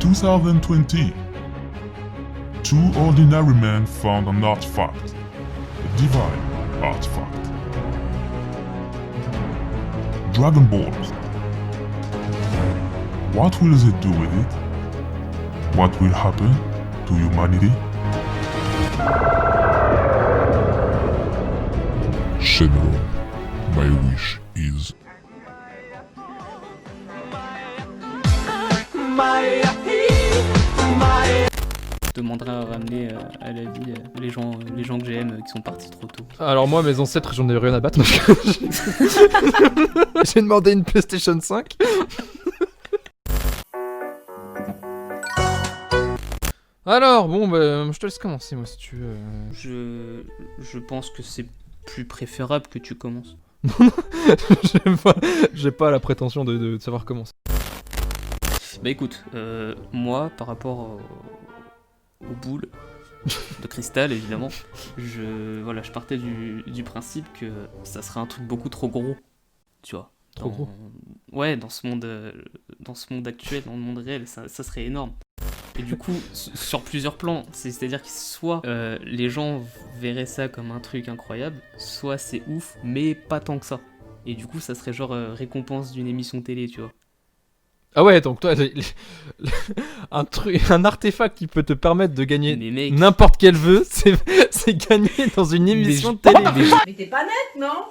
2020, two ordinary men found an artifact, a divine artifact. Dragon Balls. What will they do with it? What will happen to humanity? Shenron, my wish is... Je demanderai à ramener à la vie les gens que j'aime qui sont partis trop tôt. Alors moi, mes ancêtres, j'en ai rien à battre. J'ai demandé une PlayStation 5. Alors, bon, bah, je te laisse commencer, moi, si tu veux. Je pense que c'est plus préférable que tu commences. J'ai pas la prétention de savoir comment. Bah écoute, moi, par rapport aux boules de cristal, évidemment, je partais du principe que ça serait un truc beaucoup trop gros, tu vois. Trop gros. Ouais, dans ce monde actuel, dans le monde réel, ça serait énorme. Et du coup, sur plusieurs plans, c'est-à-dire que soit les gens verraient ça comme un truc incroyable, soit c'est ouf, mais pas tant que ça. Et du coup, ça serait genre récompense d'une émission télé, tu vois. Ah ouais, donc toi, un artefact qui peut te permettre de gagner n'importe quel vœu, c'est gagner dans une émission de télé. Mais t'es pas net, non?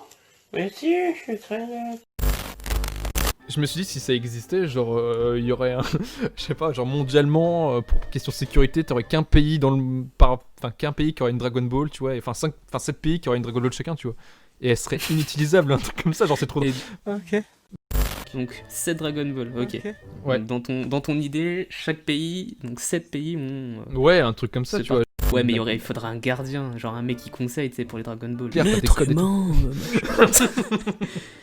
Mais si, je suis très net. Je me suis dit, si ça existait, genre, il y aurait un... je sais pas, genre, mondialement, pour question sécurité, t'aurais qu'un pays qu'un pays qui aurait une Dragon Ball, tu vois, enfin 7 pays qui auraient une Dragon Ball chacun, tu vois. Et elle serait inutilisable, un truc comme ça, genre, c'est trop drôle. Ok. Donc 7 Dragon Ball, ok. Ouais. Donc, dans ton idée, chaque pays, donc 7 pays ont... Ouais, un truc comme ça, tu vois. Ouais, mais il faudrait un gardien, genre un mec qui conseille, tu sais, pour les Dragon Ball. Maître humain,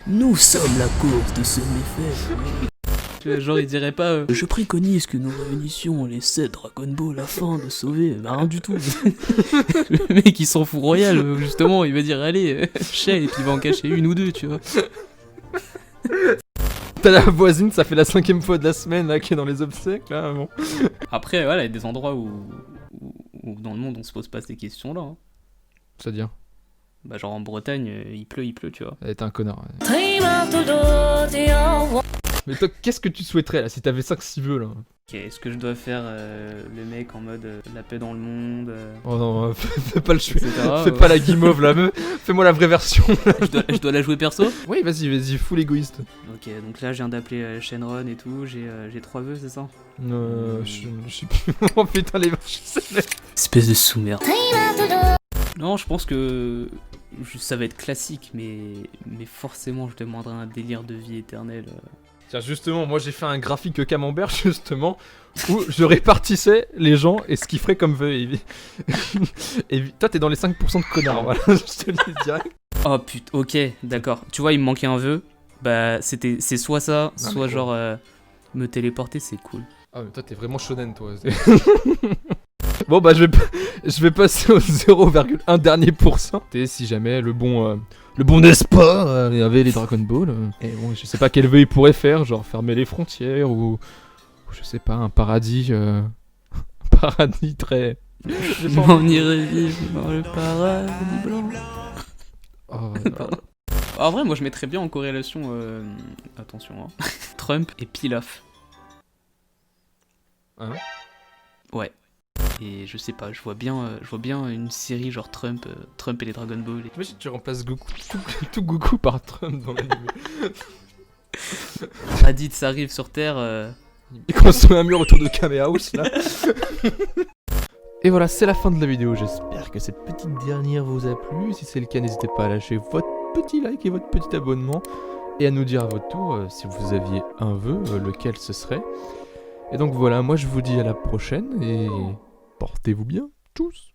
nous sommes la cause de ce méfait. Genre, il dirait pas je préconise que nous réunissions les 7 Dragon Ball afin de sauver. Bah, rien du tout. Le mec, il s'en fout royal, justement, il va dire allez, chez, et puis il va en cacher une ou deux, tu vois. T'as la voisine, ça fait la 5ème fois de la semaine là qui est dans les obsèques là, bon. Après, voilà, il y a des endroits où dans le monde on se pose pas ces questions-là. Hein. C'est-à-dire bah genre en Bretagne, il pleut, tu vois. T'es un connard. Ouais. Mais toi, qu'est-ce que tu souhaiterais là si t'avais 5-6 vœux là? Ok, est-ce que je dois faire le mec en mode la paix dans le monde Oh non, fais pas le chou. Fais ouais. pas la guimauve là, fais-moi la vraie version. je dois la jouer perso? Oui, vas-y, full égoïste. Ok, donc là je viens d'appeler Shenron et tout, j'ai 3 vœux, c'est ça? Je sais plus. Oh putain, les vaches, espèce de sous-merde. Non, je pense que ça va être classique, mais forcément je demanderai un délire de vie éternelle. Tiens, justement, moi j'ai fait un graphique camembert, justement, où je répartissais les gens et ce qu'ils feraient comme vœu. Et toi, t'es dans les 5% de connards, voilà, je te le dis direct. Oh putain, ok, d'accord. Tu vois, il me manquait un vœu. Bah, c'est soit ça, soit genre me téléporter, c'est cool. Ah, mais toi, t'es vraiment shonen, toi. Bon, bah, je vais passer au 0,1 dernier pourcent. Et si jamais le bon n'est-ce pas avait les Dragon Ball. Et bon, je sais pas quel vœu il pourrait faire, genre fermer les frontières ou je sais pas, un paradis. Un paradis très. On irait vivre dans le paradis blanc. Oh, en vrai, moi je mettrais bien en corrélation. Attention, hein. Trump et Pilaf. Hein? Ouais. Et je sais pas, je vois bien une série genre Trump et les Dragon Ball. Imagine tu remplaces Goku, tout Goku par Trump dans l'anime. Raditz arrive sur Terre. Il construit un mur autour de Kamehameha là. Et voilà, c'est la fin de la vidéo. J'espère que cette petite dernière vous a plu. Si c'est le cas, n'hésitez pas à lâcher votre petit like et votre petit abonnement. Et à nous dire à votre tour si vous aviez un vœu, lequel ce serait. Et donc voilà, moi je vous dis à la prochaine et portez-vous bien tous.